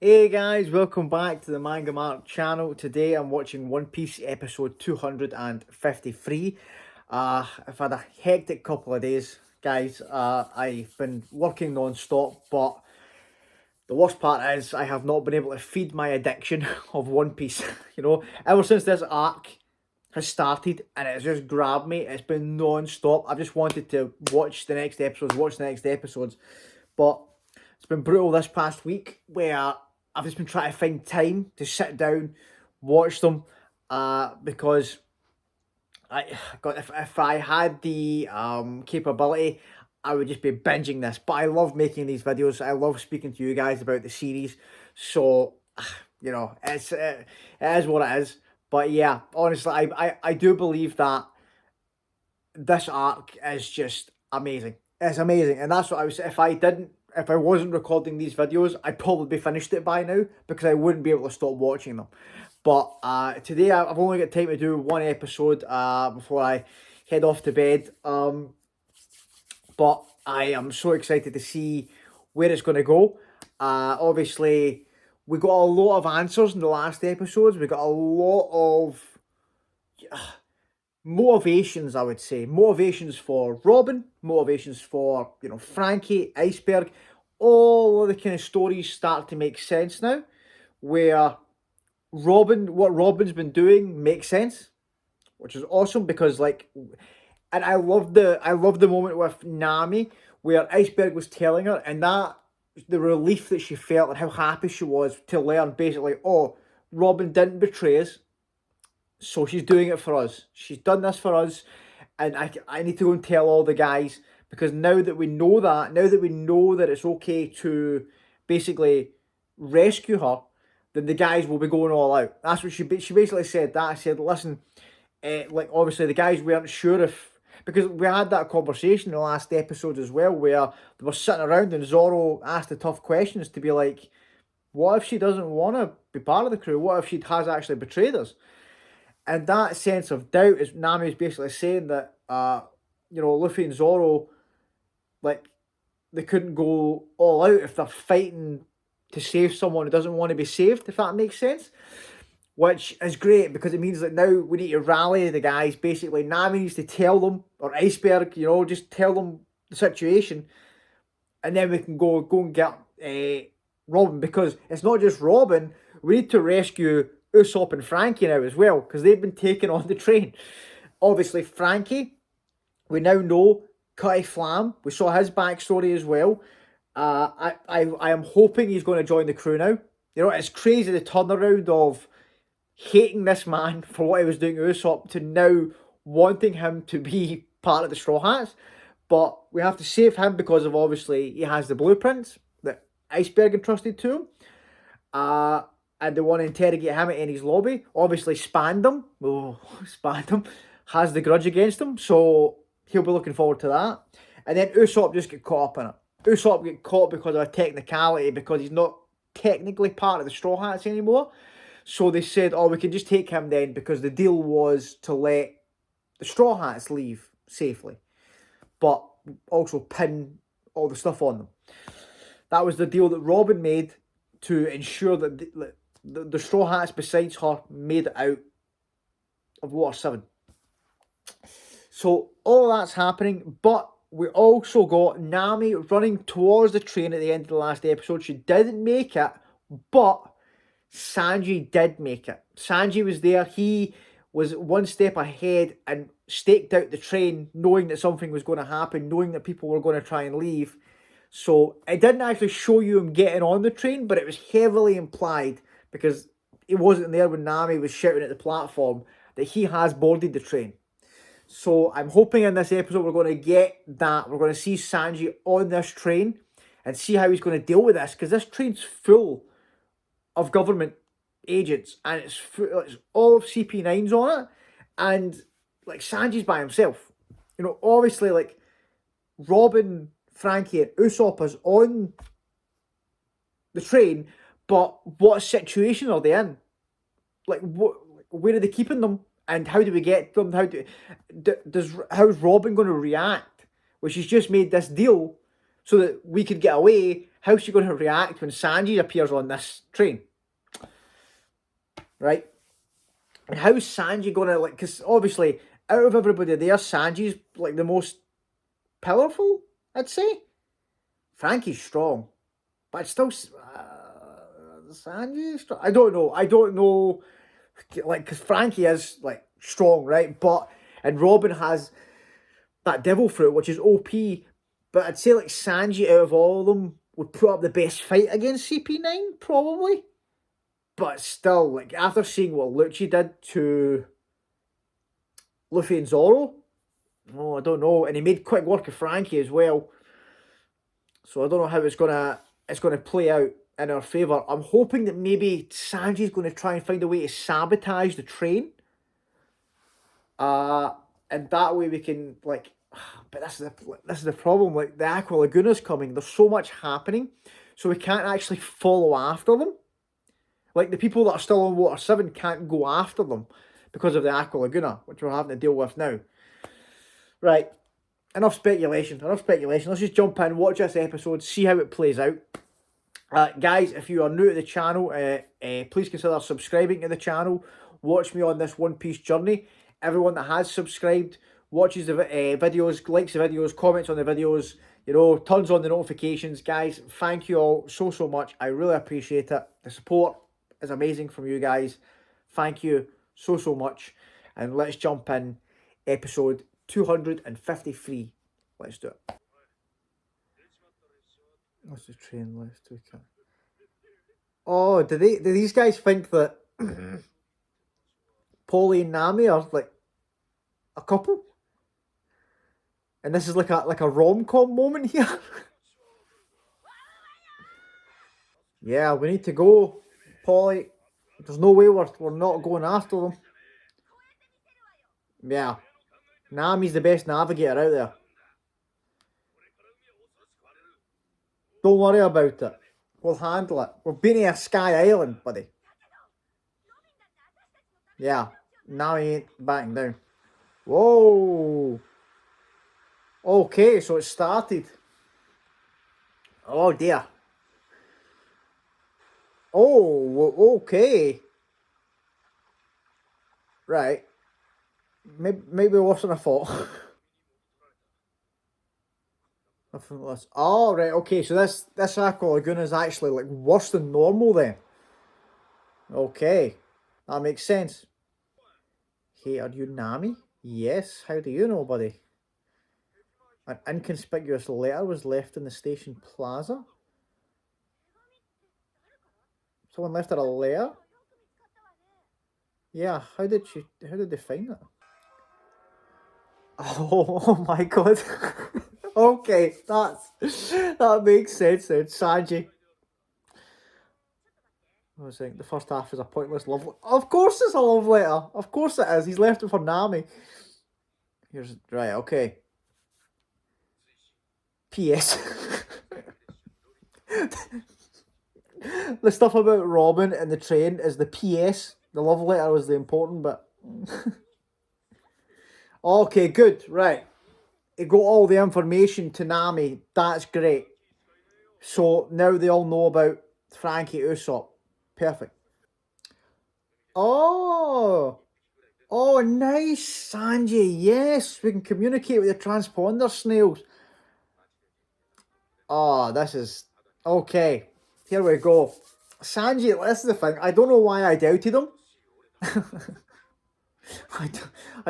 Hey guys, welcome back to the MangaMark channel. Today I'm watching One Piece episode 253. I've had a hectic couple of days, guys. I've been working non-stop, but the worst part is I have not been able to feed my addiction of One Piece. Ever since this arc has started and it's just grabbed me, it's been non-stop. I've just wanted to watch the next episodes, but it's been brutal this past week where I've just been trying to find time to sit down, watch them, because if I had the capability, I would just be binging this. But I love making these videos. I love speaking to you guys about the series. So it is what it is. But yeah, honestly, I do believe that this arc is just amazing. It's amazing, and that's what I was. If I wasn't recording these videos, I'd probably be finished it by now because I wouldn't be able to stop watching them. But today I've only got time to do one episode before I head off to bed. But I am so excited to see where it's going to go. Obviously, we got a lot of answers in the last episodes. We got a lot of motivations, I would say. Motivations for Robin, motivations for, Frankie, Iceberg. All of the kind of stories start to make sense now, where what Robin's been doing makes sense, which is awesome because and I love the moment with Nami where Iceberg was telling her, and that the relief that she felt and how happy she was to learn basically, oh, Robin didn't betray us, so she's doing it for us. She's done this for us, and I need to go and tell all the guys, because now that we know that it's okay to basically rescue her, then the guys will be going all out. That's what she basically said. That I said, listen, obviously the guys weren't sure if, because we had that conversation in the last episode as well, where they were sitting around and Zoro asked the tough questions to be like, what if she doesn't want to be part of the crew? What if she has actually betrayed us? And that sense of doubt is Nami is basically saying that Luffy and Zoro, like, they couldn't go all out if they're fighting to save someone who doesn't want to be saved, if that makes sense. Which is great because it means that now we need to rally the guys. Basically, Nami needs to tell them, or Iceberg, just tell them the situation, and then we can go and get Robin, because it's not just Robin. We need to rescue Usopp and Frankie now as well, because they've been taken on the train. Obviously, Frankie, we now know Cutty Flam. We saw his backstory as well. I am hoping he's going to join the crew now. It's crazy the turnaround of hating this man for what he was doing to Usopp to now wanting him to be part of the Straw Hats. But we have to save him because of, obviously, he has the blueprints that Iceberg entrusted to him. And they want to interrogate him in his lobby. Obviously, Spandam has the grudge against him, so he'll be looking forward to that. And then Usopp just get caught up in it. Usopp get caught because of a technicality, because he's not technically part of the Straw Hats anymore. So they said, oh, we can just take him then, because the deal was to let the Straw Hats leave safely, but also pin all the stuff on them. That was the deal that Robin made to ensure that the Straw Hats, besides her, made it out of Water 7. So all that's happening, but we also got Nami running towards the train at the end of the last episode. She didn't make it, but Sanji did make it. Sanji was there. He was one step ahead and staked out the train, knowing that something was going to happen, knowing that people were going to try and leave. So it didn't actually show you him getting on the train, but it was heavily implied, because he wasn't there when Nami was shouting at the platform, that he has boarded the train. So I'm hoping in this episode we're going to get that. We're going to see Sanji on this train and see how he's going to deal with this, because this train's full of government agents, and it's all of CP9's on it, and Sanji's by himself. Obviously, Robin, Frankie, and Usopp is on the train, but what situation are they in? Where are they keeping them, and how do we get them? How's Robin going to react? Well, she's just made this deal so that we could get away. How's she going to react when Sanji appears on this train? Right? And how's Sanji going to, like, because obviously, out of everybody there, Sanji's, like, the most powerful, I'd say. Frankie's strong, but it's still, Sanji's strong. I don't know, like, because Frankie is, like, strong, right? But, and Robin has that devil fruit, which is OP, but I'd say, like, Sanji, out of all of them, would put up the best fight against CP9, probably. But still, like, after seeing what Lucci did to Luffy and Zoro, oh, I don't know. And he made quick work of Frankie as well. So I don't know how it's gonna play out in our favour. I'm hoping that maybe Sanji's gonna try and find a way to sabotage the train. And that way we can, like, but this is the problem. Like, the Aqua Laguna's coming. There's so much happening, so we can't actually follow after them. Like, the people that are still on Water 7 can't go after them because of the Aqua Laguna, which we're having to deal with now. Right. Enough speculation. Let's just jump in, watch this episode, see how it plays out. Guys, if you are new to the channel, please consider subscribing to the channel. Watch me on this One Piece journey. Everyone that has subscribed, watches the videos, likes the videos, comments on the videos, you know, turns on the notifications. Guys, thank you all so much. I really appreciate it. The support is amazing from you guys. Thank you so much. And let's jump in. Episode 253. Let's do it. What's the train left? Oh, do these guys think that Polly and Nami are, like, a couple? And this is like a rom-com moment here? Yeah, we need to go, Polly. There's no way we're not going after them. Yeah. Nami's the best navigator out there. Don't worry about it. We'll handle it. We've been to a Sky Island, buddy. Yeah. Nami ain't backing down. Whoa. Okay, so it started. Oh, dear. Oh, okay. Right. Maybe worse than I thought. Nothing less. Oh, right, okay, so this Aqua Laguna is actually, like, worse than normal then. Okay. That makes sense. Hey, are you Nami? Yes, how do you know, buddy? An inconspicuous letter was left in the station plaza. Someone left her a letter? Yeah, how did they find it? Oh my god. Okay, that makes sense then. Sanji. I was saying the first half is a pointless love letter. Of course it's a love letter. Of course it is. He's left it for Nami. Here's right, okay. P.S. The stuff about Robin and the train is the P.S. The love letter was the important bit. Okay, good. Right. It got all the information to Nami. That's great. So now they all know about Frankie Usopp. Perfect. Oh. Oh, nice, Sanji. Yes, we can communicate with the transponder snails. Oh, this is... Okay. Here we go. Sanji, this is the thing. I don't know why I doubted him. I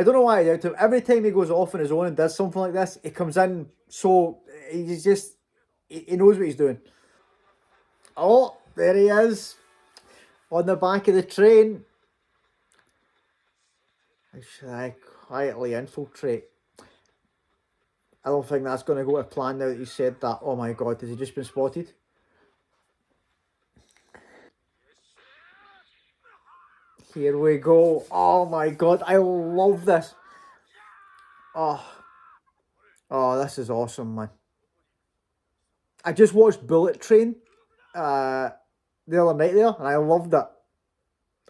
don't know why I doubt him. Every time he goes off on his own and does something like this, he comes in so he's just he knows what he's doing. Oh, there he is on the back of the train. How should I quietly infiltrate? I don't think that's going to go to plan now that you said that. Oh my god, has he just been spotted? Here we go. Oh my god, I love this. Oh, this is awesome, man. I just watched Bullet Train the other night there, and I loved it.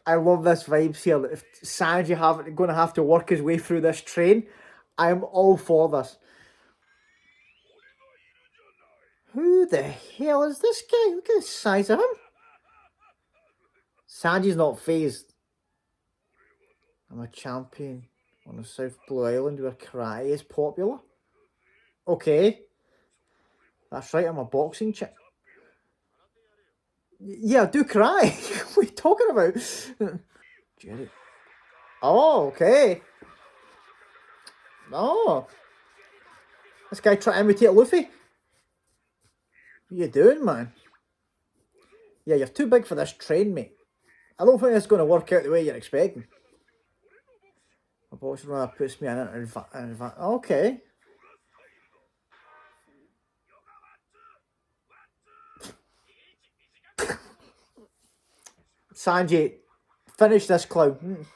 I love this vibes here. If Sanji going to have to work his way through this train, I'm all for this. Who the hell is this guy? Look at the size of him. Sanji's not phased. I'm a champion on the South Blue Island where karate is popular. Okay. That's right, I'm a boxing chick. Yeah, I do karate. What are you talking about? Jerry. Oh, okay. Oh. This guy trying to imitate Luffy. What you doing, man? Yeah, you're too big for this train, mate. I don't think it's going to work out the way you're expecting. My boss runner puts me in an okay. Sanji, finish this clown.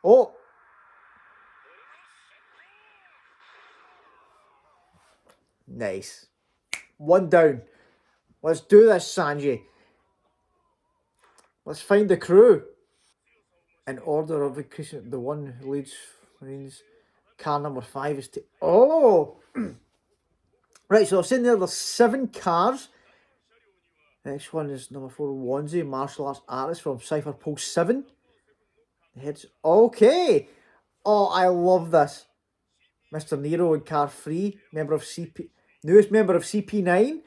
Oh. Nice. One down. Let's do this, Sanji. Let's find the crew. In order of increasing, the one who leads Marines, car number 5 is to. Oh! Right, so I've seen there's 7 cars. Next one is number 4, Wanzi, martial arts artist from Cypher Post 7. The heads. Okay! Oh, I love this. Mr. Nero in car 3, member of newest member of CP9.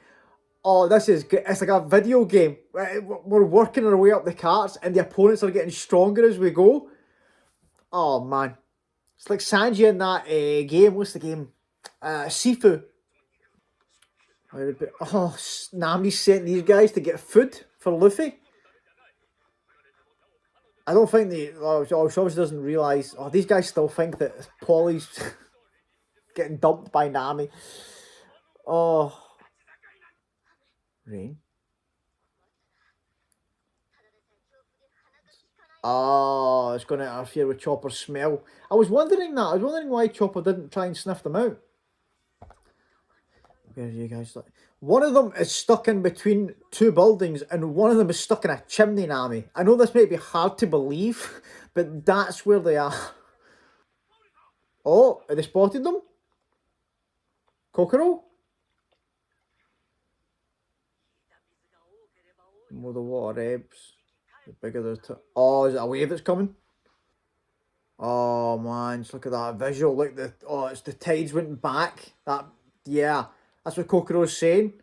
Oh, this is good. It's like a video game. We're working our way up the carts and the opponents are getting stronger as we go. Oh, man. It's like Sanji in that game. What's the game? Sifu. Oh, Nami sent these guys to get food for Luffy. I don't think she obviously doesn't realise. Oh, these guys still think that Polly's getting dumped by Nami. Oh. Rain. Oh, it's going to interfere with Chopper's smell. I was wondering that. I was wondering why Chopper didn't try and sniff them out. Where are you guys? One of them is stuck in between 2 buildings and one of them is stuck in a chimney, Nami. I know this may be hard to believe, but that's where they are. Oh, have they spotted them? Kokoro? The more the water ebbs, the bigger the... Oh, is it a wave that's coming? Oh, man, just look at that visual. Look, it's the tides went back. Yeah, that's what Kokoro's saying.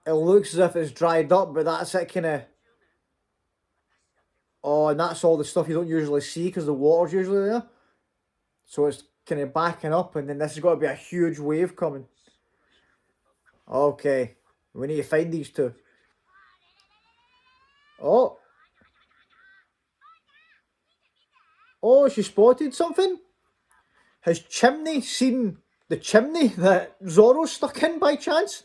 It looks as if it's dried up, but that's it kind of... Oh, and that's all the stuff you don't usually see because the water's usually there. So it's kind of backing up, and then this has got to be a huge wave coming. Okay, we need to find these 2. Oh. Oh, she spotted something? Has Chimney seen the chimney that Zoro's stuck in by chance?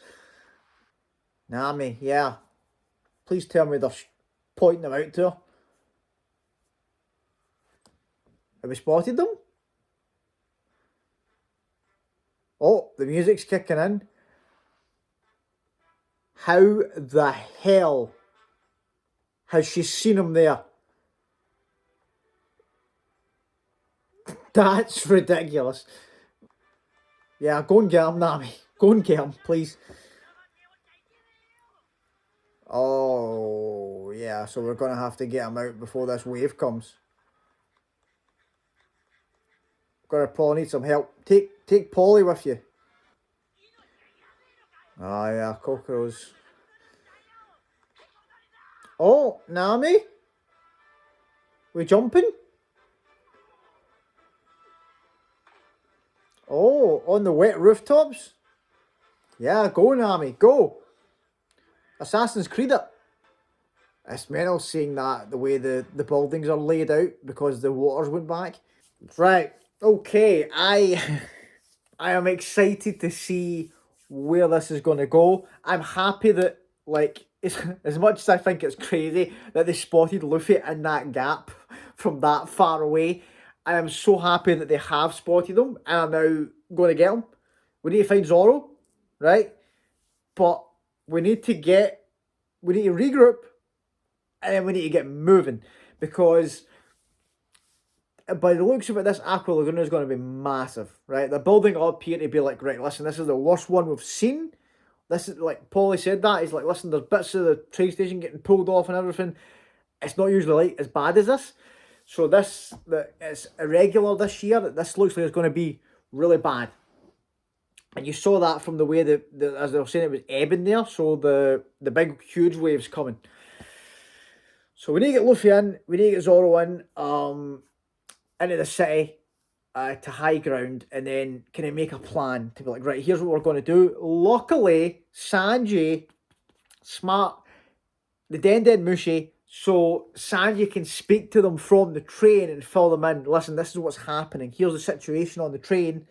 Nami, yeah. Please tell me they're pointing them out to her. Have we spotted them? Oh, the music's kicking in. How the hell has she seen them there? That's ridiculous. Yeah, go and get him, Nami. Go and get him, please. Oh, yeah, so we're going to have to get him out before this wave comes. Gonna probably need some help. Take Polly with you. Ah, yeah, Kokoro's. Oh, Nami? We jumping? Oh, on the wet rooftops? Yeah, go, Nami, go. Assassin's Creed it. It's mental seeing that, the way the buildings are laid out because the waters went back. Right, okay, I am excited to see where this is going to go. I'm happy that, like, as much as I think it's crazy that they spotted Luffy in that gap from that far away, I am so happy that they have spotted him and are now going to get him. We need to find Zoro, right? But we need to regroup and then we need to get moving because by the looks of it, this Aqua Laguna is going to be massive, right? They're building it up here to be like, right, listen, this is the worst one we've seen. This is like Paulie said that. He's like, listen, there's bits of the train station getting pulled off and everything. It's not usually like as bad as this. So it's irregular this year. This looks like it's going to be really bad. And you saw that from the way that, as they were saying, it was ebbing there. So the big, huge waves coming. So we need to get Luffy in. We need to get Zoro in into the city to high ground. And then kind of make a plan to be like, right, here's what we're going to do. Luckily, Sanji, smart, the Den mushi, so Sanji can speak to them from the train and fill them in. Listen, this is what's happening. Here's the situation on the train.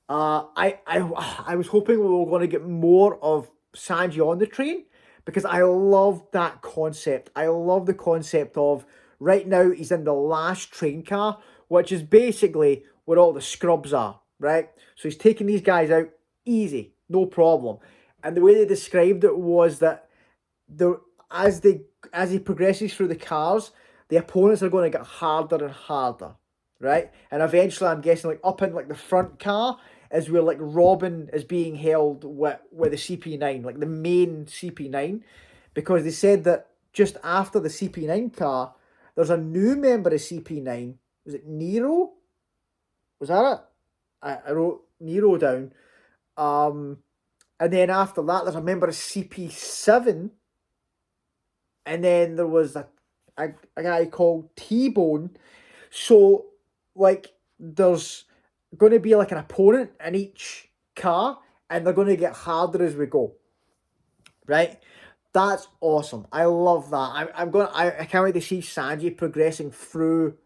I was hoping we were going to get more of Sanji on the train because I love that concept. I love the concept of right now he's in the last train car, which is basically where all the scrubs are, right? So he's taking these guys out easy, no problem. And the way they described it was that as he progresses through the cars, the opponents are going to get harder and harder, right? And eventually, I'm guessing, like up in like the front car is where like Robin is being held with the CP9, like the main CP9, because they said that just after the CP9 car, there's a new member of CP9. Was it Nero? Was that it? I wrote Nero down. And then after that, there's a member of CP7. And then there was a guy called T-Bone. So, like, there's going to be like an opponent in each car, and they're going to get harder as we go. Right? That's awesome. I love that. I can't wait to see Sanji progressing through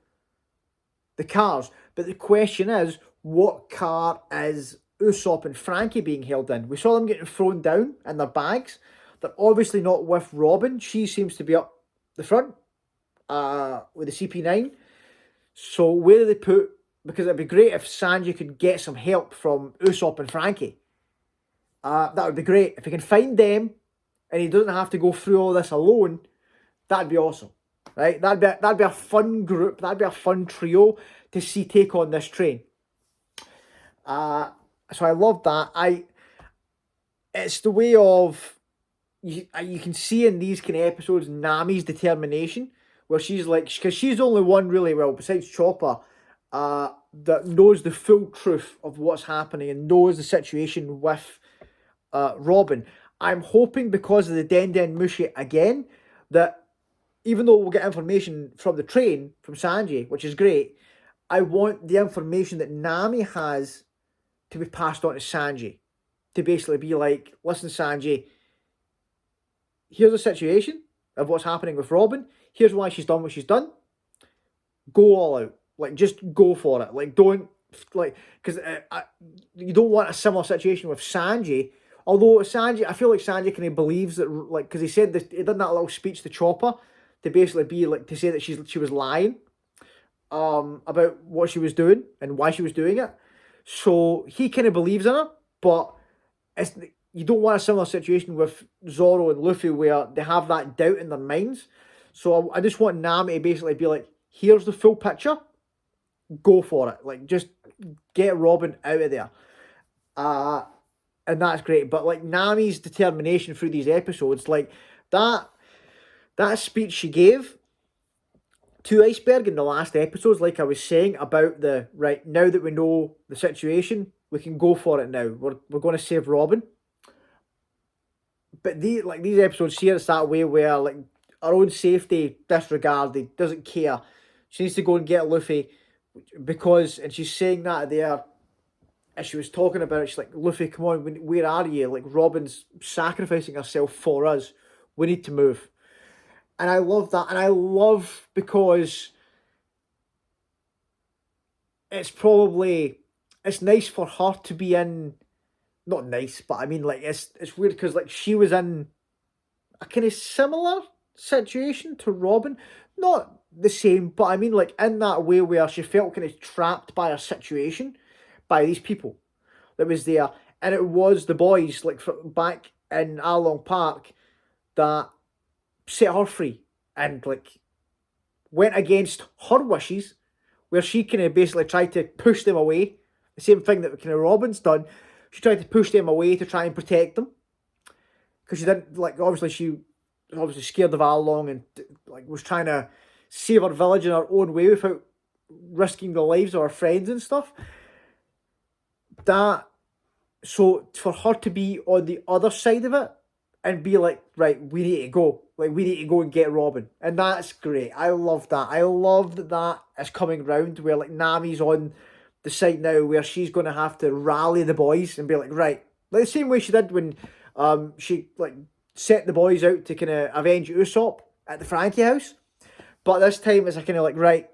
the cars. But the question is, what car is Usopp and Frankie being held in? We saw them getting thrown down in their bags. They're obviously not with Robin. She seems to be up the front with the CP9. So where do they put... Because it'd be great if Sanji could get some help from Usopp and Frankie. That would be great. If he can find them and he doesn't have to go through all this alone, that'd be awesome. Right? That'd be a fun group. That'd be a fun trio to see take on this train. So I love that. It's the way of... You can see in these kind of episodes Nami's determination, where she's like, because she's the only one really, well, besides Chopper, that knows the full truth of what's happening and knows the situation with Robin. I'm hoping because of the Den mushi again, that even though we'll get information from the train, from Sanji, which is great, I want the information that Nami has to be passed on to Sanji. To basically be like, listen, Sanji, here's the situation of what's happening with Robin. Here's why she's done what she's done. Go all out. Like, just go for it. Like, don't... Like, because you don't want a similar situation with Sanji. Although Sanji... I feel like Sanji kind of believes that... Like, because he said that... He did that little speech to Chopper to basically be like... To say that she was lying about what she was doing and why she was doing it. So, he kind of believes in her. But it's... You don't want a similar situation with Zoro and Luffy where they have that doubt in their minds. So I just want Nami to basically be like, here's the full picture. Go for it. Like, just get Robin out of there. And that's great. But, like, Nami's determination through these episodes, like, that speech she gave to Iceberg in the last episodes, like I was saying, about the, right, now that we know the situation, we can go for it now. We're going to save Robin. But these episodes here, it's that way where, like, her own safety disregarded, doesn't care. She needs to go and get Luffy because, and she's saying that there, as she was talking about it, she's like, Luffy, come on, where are you? Like, Robin's sacrificing herself for us. We need to move. And I love that. And I love because it's nice for her to be in, not nice, but I mean, like, it's weird because, like, she was in a kind of similar situation to Robin. Not the same, but I mean, like, in that way where she felt kind of trapped by her situation, by these people that was there. And it was the boys, like, back in Arlong Park, that set her free and, like, went against her wishes, where she kind of basically tried to push them away. The same thing that kind of Robin's done. She tried to push them away to try and protect them. Because she didn't, like, obviously she was obviously scared of Arlong and, like, was trying to save her village in her own way without risking the lives of her friends and stuff. So for her to be on the other side of it and be like, right, we need to go. Like, we need to go and get Robin. And that's great. I love that. I love that is coming round where, like, Nami's on the side now where she's going to have to rally the boys and be like, right. Like the same way she did when she, like, set the boys out to kind of avenge Usopp at the Frankie house. But this time it's kind of like, right,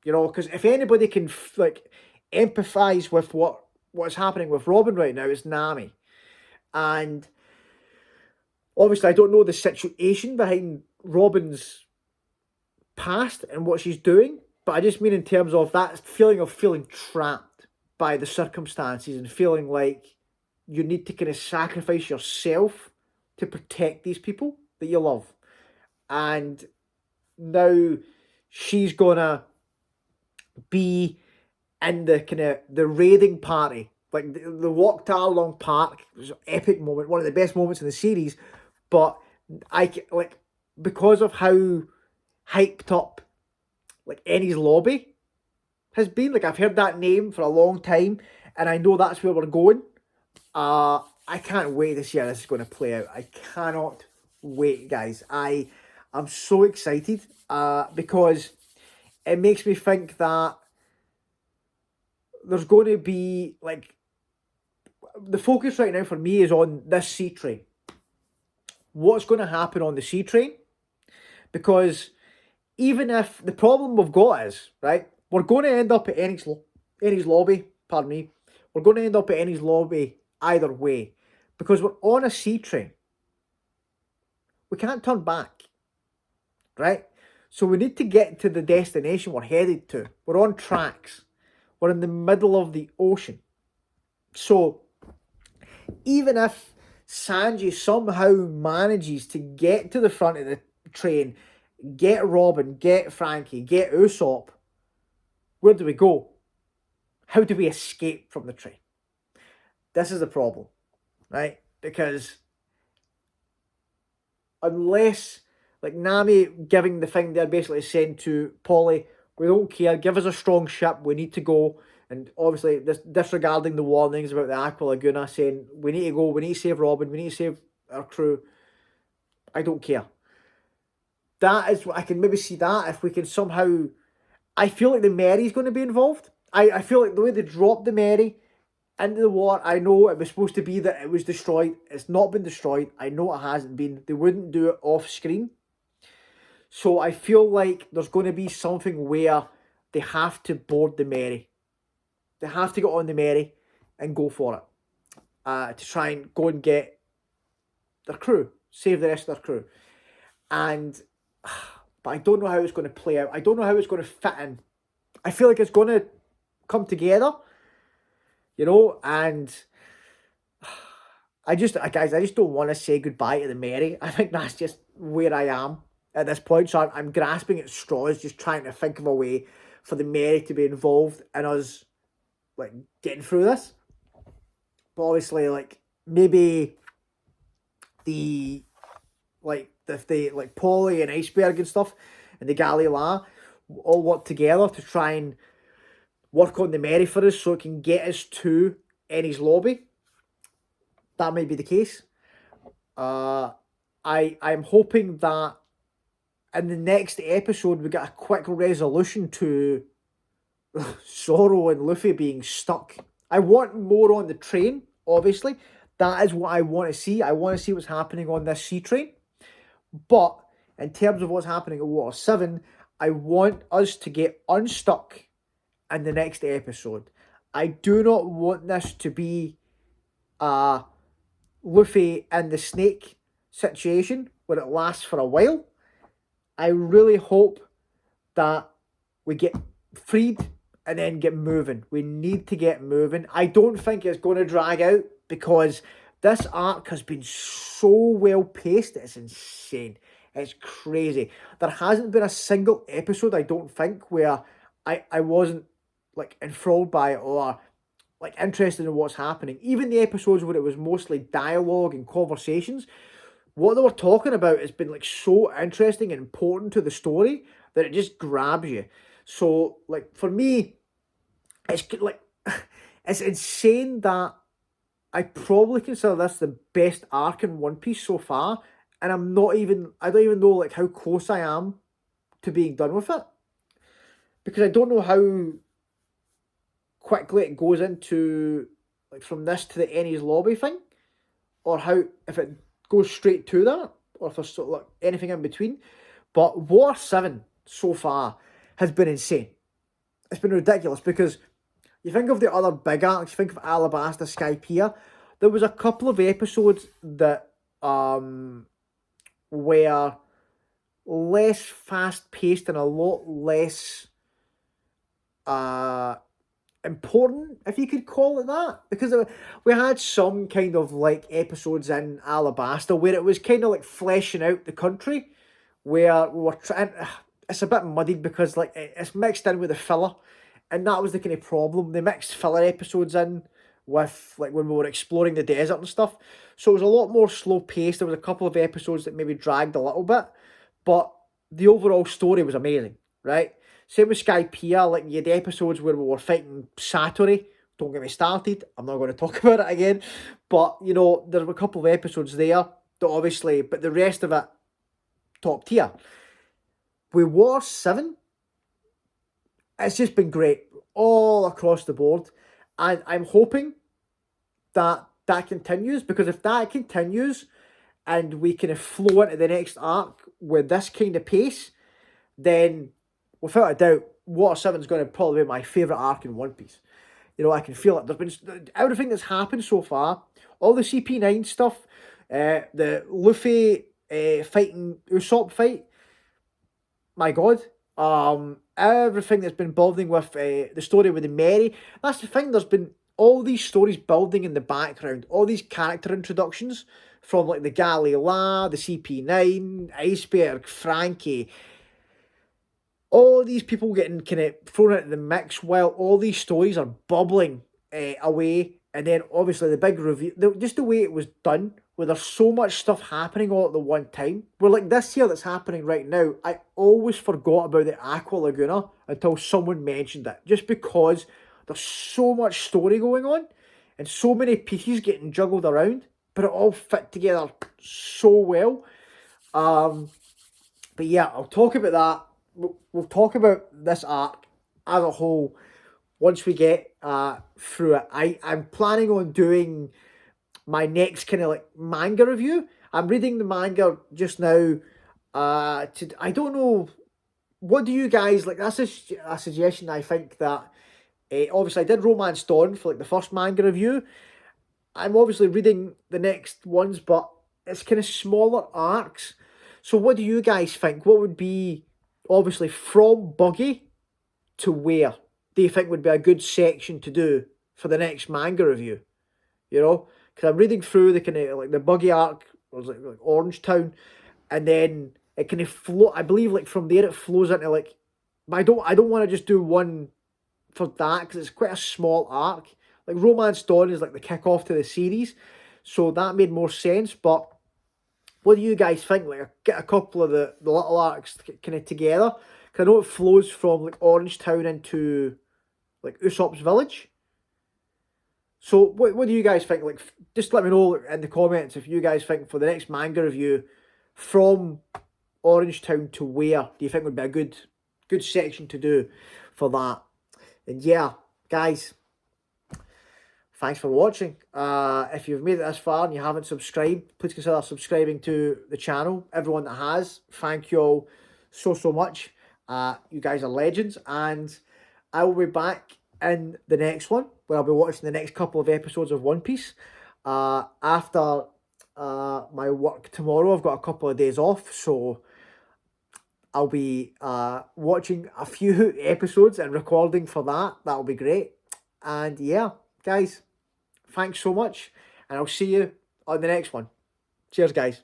you know, because if anybody can, like, empathise with what's happening with Robin right now, it's Nami. And obviously I don't know the situation behind Robin's past and what she's doing, but I just mean in terms of that feeling of feeling trapped by the circumstances and feeling like you need to kind of sacrifice yourself to protect these people that you love. And now she's gonna be in the kind of the raiding party. Like the walk to Arlong Park was an epic moment, one of the best moments in the series. But because of how hyped up like Enies Lobby has been, like I've heard that name for a long time, and I know that's where we're going. I can't wait to see how this is going to play out. I cannot wait, guys. I'm so excited because it makes me think that there's going to be, like, the focus right now for me is on this sea train. What's going to happen on the sea train? Because even if the problem we've got is, right, we're going to end up at Enies Lobby, pardon me, we're going to end up at Enies Lobby either way. Because we're on a sea train. We can't turn back, right? So we need to get to the destination we're headed to. We're on tracks. We're in the middle of the ocean. So even if Sanji somehow manages to get to the front of the train, get Robin, get Frankie, get Usopp, where do we go? How do we escape from the train? This is the problem, right? Because unless, like, Nami giving the thing they're basically saying to Polly, we don't care, give us a strong ship, we need to go. And obviously disregarding the warnings about the Aqua Laguna, saying we need to go, we need to save Robin, we need to save our crew. I don't care. That is what I can maybe see that if we can somehow. I feel like the Mary's going to be involved. I feel like the way they dropped the Mary into the water, I know it was supposed to be that it was destroyed. It's not been destroyed. I know it hasn't been. They wouldn't do it off screen. So I feel like there's going to be something where they have to board the Mary. They have to get on the Mary and go for it. To try and go and get their crew. Save the rest of their crew. But I don't know how it's going to play out. I don't know how it's going to fit in. I feel like it's going to come together. You know, and I just don't want to say goodbye to the Mary. I think that's just where I am at this point. So I'm grasping at straws, just trying to think of a way for the Mary to be involved in us, like, getting through this. But obviously, like, maybe if they, like, Polly and Iceberg and stuff and the Galila all work together to try and work on the Mary for us so it can get us to Enies Lobby. That might be the case. I'm hoping that in the next episode we get a quick resolution to Zoro and Luffy being stuck. I want more on the train, obviously. That is what I want to see. I want to see what's happening on this sea train. But in terms of what's happening at Water 7, I want us to get unstuck in the next episode. I do not want this to be Luffy and the snake situation where it lasts for a while. I really hope that we get freed and then get moving. We need to get moving. I don't think it's going to drag out because this arc has been so well paced. It's insane. It's crazy. There hasn't been a single episode, I don't think, where I wasn't like enthralled by it or like interested in what's happening. Even the episodes where it was mostly dialogue and conversations, what they were talking about has been like so interesting and important to the story that it just grabs you. So like for me, it's like it's insane that I probably consider this the best arc in One Piece so far, and I don't even know like how close I am to being done with it, because I don't know how quickly it goes into like from this to the Ennie's lobby thing, or how if it goes straight to that, or if there's sort of like anything in between. But Water 7 so far has been insane. It's been ridiculous because you think of the other big arcs, you think of Alabasta, Skypiea. There was a couple of episodes that were less fast paced and a lot less important, if you could call it that, because we had some kind of like episodes in Alabasta where it was kind of like fleshing out the country, where we were trying. It's a bit muddied because like it's mixed in with the filler, and that was the kind of problem. They mixed filler episodes in with like when we were exploring the desert and stuff, so it was a lot more slow paced. There was a couple of episodes that maybe dragged a little bit, but the overall story was amazing, right? Same with Skypiea, like you had episodes where we were fighting Satori. Don't get me started, I'm not going to talk about it again. But, you know, there were a couple of episodes there that obviously, but the rest of it, top tier. With War 7, it's just been great all across the board. And I'm hoping that that continues, because if that continues and we kind of flow into the next arc with this kind of pace, then without a doubt, Water 7 is going to probably be my favourite arc in One Piece. You know, I can feel it. There's been everything that's happened so far, all the CP9 stuff, the Luffy fighting Usopp fight. My God, everything that's been building with the story with the Mary. That's the thing. There's been all these stories building in the background, all these character introductions from like the Galila, the CP9, Iceberg, Frankie. All these people getting kind of thrown into the mix while all these stories are bubbling away. And then obviously the big review, just the way it was done, where there's so much stuff happening all at the one time. Where like this year that's happening right now, I always forgot about the Aqua Laguna until someone mentioned it. Just because there's so much story going on and so many pieces getting juggled around, but it all fit together so well. But yeah, I'll talk about that. We'll talk about this arc as a whole once we get through it. I'm planning on doing my next kind of like manga review. I'm reading the manga just now. I don't know, what do you guys like? That's a suggestion. I think that obviously I did Romance Dawn for like the first manga review. I'm obviously reading the next ones, but it's kind of smaller arcs. So what do you guys think? What would be, obviously, from Buggy to where do you think would be a good section to do for the next manga review? You know, because I'm reading through the kind of like the Buggy arc, or like Orange Town, and then it kind of flow. I believe like from there it flows into like, but I don't want to just do one for that because it's quite a small arc. Like Romance Dawn is like the kick-off to the series, so that made more sense. But what do you guys think? Like, get a couple of the little arcs kind of together, because I know it flows from like Orange Town into like Usopp's village. So what do you guys think? Like, just let me know in the comments if you guys think for the next manga review, from Orange Town to where do you think would be a good section to do for that? And yeah, guys, thanks for watching. If you've made it this far and you haven't subscribed, please consider subscribing to the channel. Everyone that has, thank you all so much. You guys are legends, and I will be back in the next one where I'll be watching the next couple of episodes of One Piece. After my work tomorrow, I've got a couple of days off, so I'll be watching a few episodes and recording for that. That'll be great. And yeah, guys, thanks so much, and I'll see you on the next one. Cheers, guys.